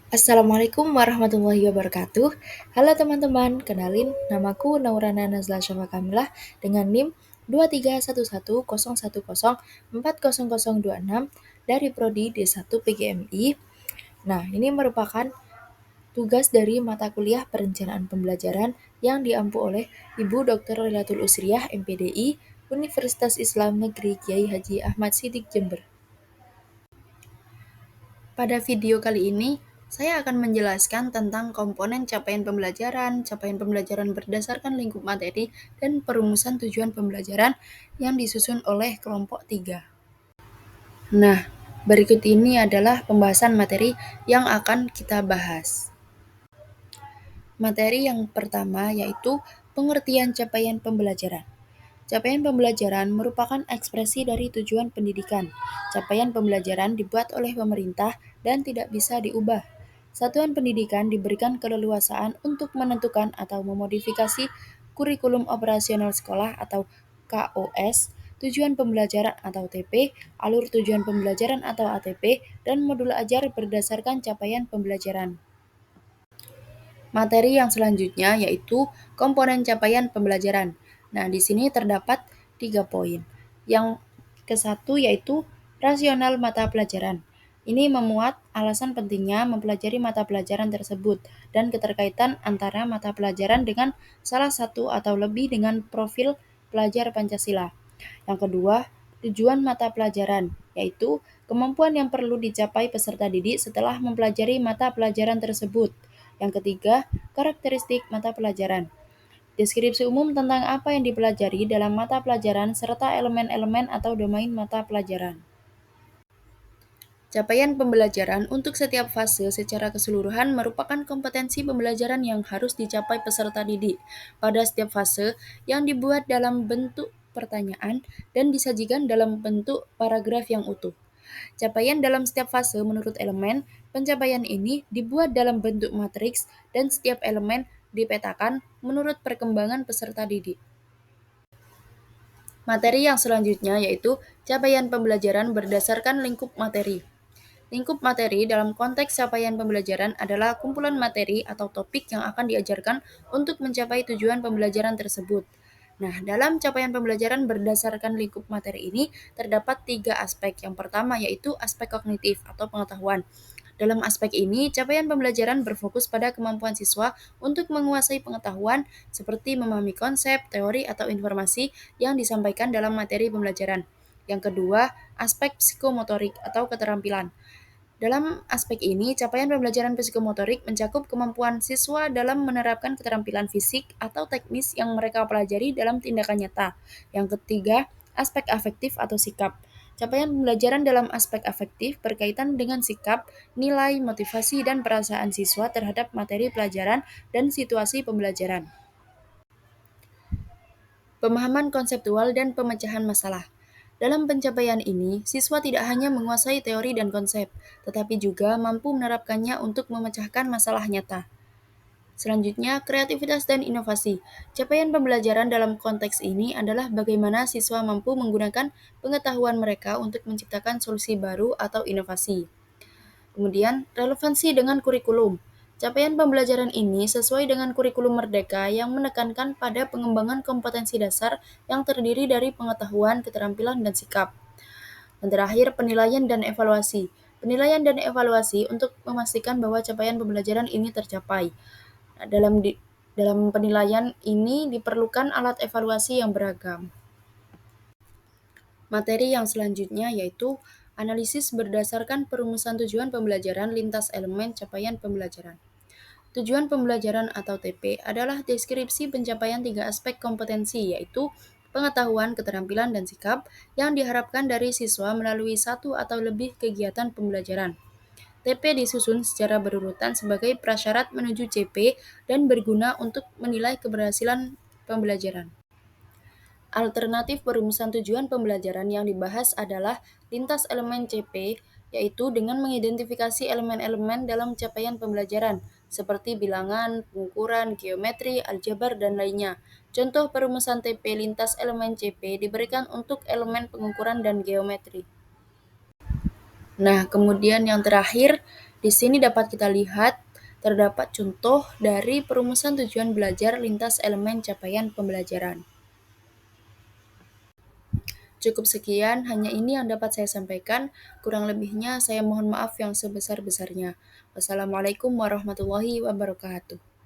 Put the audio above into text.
Assalamualaikum warahmatullahi wabarakatuh. Halo teman-teman, kenalin namaku Naurana Nazla Syafa Kamilah dengan NIM 231101040026 dari Prodi D1 PGMI. Nah, ini merupakan tugas dari mata kuliah perencanaan pembelajaran yang diampu oleh Ibu Dr. Lailatul Usriyah MPDI Universitas Islam Negeri Kiai Haji Ahmad Siddiq Jember. Pada video kali ini, saya akan menjelaskan tentang komponen capaian pembelajaran berdasarkan lingkup materi, dan perumusan tujuan pembelajaran yang disusun oleh kelompok 3. Nah, berikut ini adalah pembahasan materi yang akan kita bahas. Materi yang pertama yaitu pengertian capaian pembelajaran. Capaian pembelajaran merupakan ekspresi dari tujuan pendidikan. Capaian pembelajaran dibuat oleh pemerintah dan tidak bisa diubah. Satuan pendidikan diberikan keleluasaan untuk menentukan atau memodifikasi kurikulum operasional sekolah atau KOS, tujuan pembelajaran atau TP, alur tujuan pembelajaran atau ATP, dan modul ajar berdasarkan capaian pembelajaran. Materi yang selanjutnya yaitu komponen capaian pembelajaran. Nah, di sini terdapat 3 poin. Yang ke-1 yaitu rasional mata pelajaran. Ini memuat alasan pentingnya mempelajari mata pelajaran tersebut dan keterkaitan antara mata pelajaran dengan salah satu atau lebih dengan profil pelajar Pancasila. Yang kedua, tujuan mata pelajaran, yaitu kemampuan yang perlu dicapai peserta didik setelah mempelajari mata pelajaran tersebut. Yang ketiga, karakteristik mata pelajaran. Deskripsi umum tentang apa yang dipelajari dalam mata pelajaran serta elemen-elemen atau domain mata pelajaran. Capaian pembelajaran untuk setiap fase secara keseluruhan merupakan kompetensi pembelajaran yang harus dicapai peserta didik pada setiap fase yang dibuat dalam bentuk pertanyaan dan disajikan dalam bentuk paragraf yang utuh. Capaian dalam setiap fase menurut elemen, pencapaian ini dibuat dalam bentuk matriks dan setiap elemen dipetakan menurut perkembangan peserta didik. Materi yang selanjutnya yaitu capaian pembelajaran berdasarkan lingkup materi. Lingkup materi dalam konteks capaian pembelajaran adalah kumpulan materi atau topik yang akan diajarkan untuk mencapai tujuan pembelajaran tersebut. Nah, dalam capaian pembelajaran berdasarkan lingkup materi ini terdapat 3 aspek. Yang pertama yaitu aspek kognitif atau pengetahuan. Dalam aspek ini, capaian pembelajaran berfokus pada kemampuan siswa untuk menguasai pengetahuan seperti memahami konsep, teori, atau informasi yang disampaikan dalam materi pembelajaran. Yang kedua, aspek psikomotorik atau keterampilan. Dalam aspek ini, capaian pembelajaran psikomotorik mencakup kemampuan siswa dalam menerapkan keterampilan fisik atau teknis yang mereka pelajari dalam tindakan nyata. Yang ketiga, aspek afektif atau sikap. Capaian pembelajaran dalam aspek afektif berkaitan dengan sikap, nilai, motivasi, dan perasaan siswa terhadap materi pelajaran dan situasi pembelajaran. Pemahaman konseptual dan pemecahan masalah. Dalam pencapaian ini, siswa tidak hanya menguasai teori dan konsep, tetapi juga mampu menerapkannya untuk memecahkan masalah nyata. Selanjutnya, kreativitas dan inovasi. Capaian pembelajaran dalam konteks ini adalah bagaimana siswa mampu menggunakan pengetahuan mereka untuk menciptakan solusi baru atau inovasi. Kemudian, relevansi dengan kurikulum. Capaian pembelajaran ini sesuai dengan kurikulum Merdeka yang menekankan pada pengembangan kompetensi dasar yang terdiri dari pengetahuan, keterampilan, dan sikap. Dan terakhir, penilaian dan evaluasi. Penilaian dan evaluasi untuk memastikan bahwa capaian pembelajaran ini tercapai. Nah, dalam penilaian ini diperlukan alat evaluasi yang beragam. Materi yang selanjutnya yaitu analisis berdasarkan perumusan tujuan pembelajaran lintas elemen capaian pembelajaran. Tujuan pembelajaran atau TP adalah deskripsi pencapaian 3 aspek kompetensi yaitu pengetahuan, keterampilan, dan sikap yang diharapkan dari siswa melalui satu atau lebih kegiatan pembelajaran. TP disusun secara berurutan sebagai prasyarat menuju CP dan berguna untuk menilai keberhasilan pembelajaran. Alternatif perumusan tujuan pembelajaran yang dibahas adalah lintas elemen CP, yaitu dengan mengidentifikasi elemen-elemen dalam capaian pembelajaran, seperti bilangan, pengukuran, geometri, aljabar, dan lainnya. Contoh perumusan TP lintas elemen CP diberikan untuk elemen pengukuran dan geometri. Nah, kemudian yang terakhir Di sini dapat kita lihat terdapat contoh dari perumusan tujuan belajar lintas elemen capaian pembelajaran. Cukup sekian, hanya ini yang dapat saya sampaikan. Kurang lebihnya saya mohon maaf yang sebesar-besarnya. Wassalamualaikum warahmatullahi wabarakatuh.